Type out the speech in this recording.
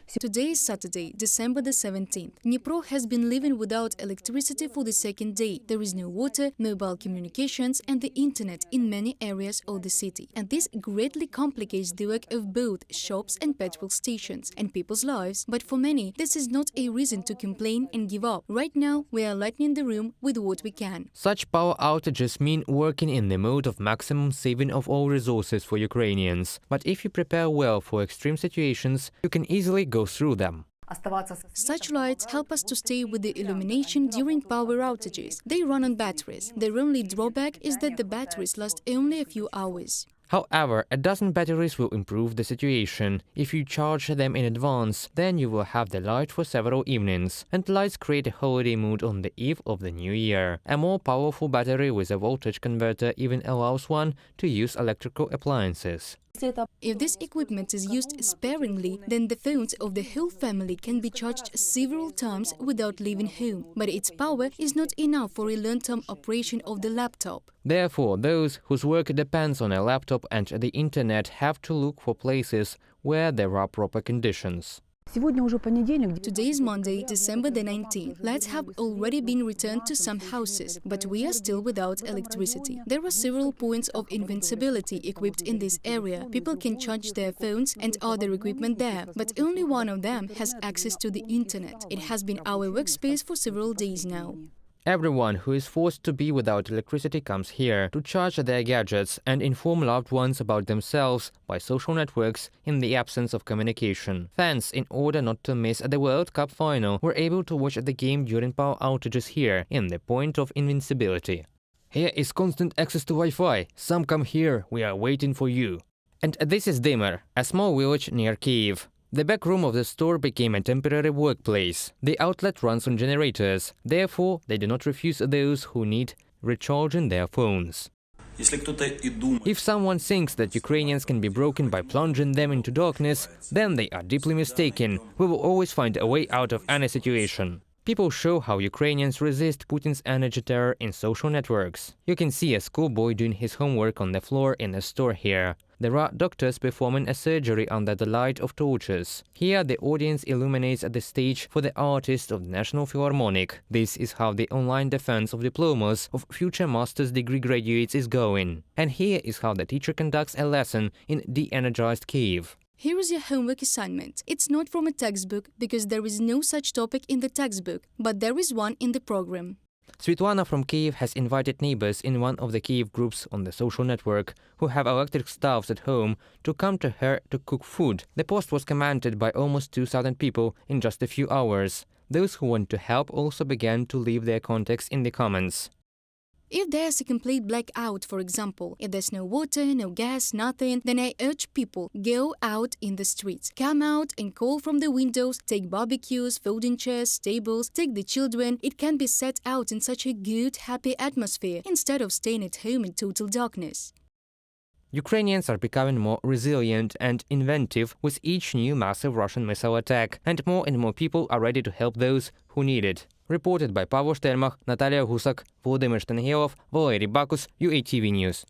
Today is Saturday, December the 17th. Dnipro has been living without electricity for the second day. There is no water, mobile communications and the internet in many areas of the city. And this greatly complicates the work of both shops and petrol stations and people's lives. But for many, this is not a reason to complain and give up. Right now, we are lightening the room with what we can. Such power outages mean working in the mode of maximum saving of all resources for Ukrainians. But if you prepare well for extreme situations, you can easily go through them. Such lights help us to stay with the illumination during power outages. They run on batteries. Their only drawback is that the batteries last only a few hours. However, a dozen batteries will improve the situation. If you charge them in advance, then you will have the light for several evenings. And lights create a holiday mood on the eve of the new year. A more powerful battery with a voltage converter even allows one to use electrical appliances. If this equipment is used sparingly, then the phones of the whole family can be charged several times without leaving home. But its power is not enough for a long-term operation of the laptop. Therefore, those whose work depends on a laptop and the internet have to look for places where there are proper conditions. Today is Monday, December the 19th. Lights have already been returned to some houses, but we are still without electricity. There are several points of invincibility equipped in this area. People can charge their phones and other equipment there, but only one of them has access to the internet. It has been our workspace for several days now. Everyone who is forced to be without electricity comes here to charge their gadgets and inform loved ones about themselves by social networks in the absence of communication. Fans, in order not to miss the World Cup final, were able to watch the game during power outages here, in the point of invincibility. Here is constant access to Wi-Fi. Some come here, we are waiting for you. And this is Dauer, a small village near Kyiv. The back room of the store became a temporary workplace. The outlet runs on generators, therefore they do not refuse those who need recharging their phones. If someone thinks that Ukrainians can be broken by plunging them into darkness, then they are deeply mistaken. We will always find a way out of any situation. People show how Ukrainians resist Putin's energy terror in social networks. You can see a schoolboy doing his homework on the floor in a store here. There are doctors performing a surgery under the light of torches. Here the audience illuminates the stage for the artist of the National Philharmonic. This is how the online defense of diplomas of future master's degree graduates is going. And here is how the teacher conducts a lesson in de-energized Kyiv. Here is your homework assignment. It's not from a textbook, because there is no such topic in the textbook, but there is one in the program. Svetlana from Kyiv has invited neighbors in one of the Kyiv groups on the social network who have electric stoves at home to come to her to cook food. The post was commented by almost 2,000 people in just a few hours. Those who want to help also began to leave their contacts in the comments. If there's a complete blackout, for example, if there's no water, no gas, nothing, then I urge people, go out in the streets. Come out and call from the windows, take barbecues, folding chairs, tables, take the children. It can be set out in such a good, happy atmosphere, instead of staying at home in total darkness. Ukrainians are becoming more resilient and inventive with each new massive Russian missile attack, and more people are ready to help those who need it. Reported by Pavel Shtermach, Natalia Gusak, Volodymyr Shtengelov, Valery Bakus, UATV News.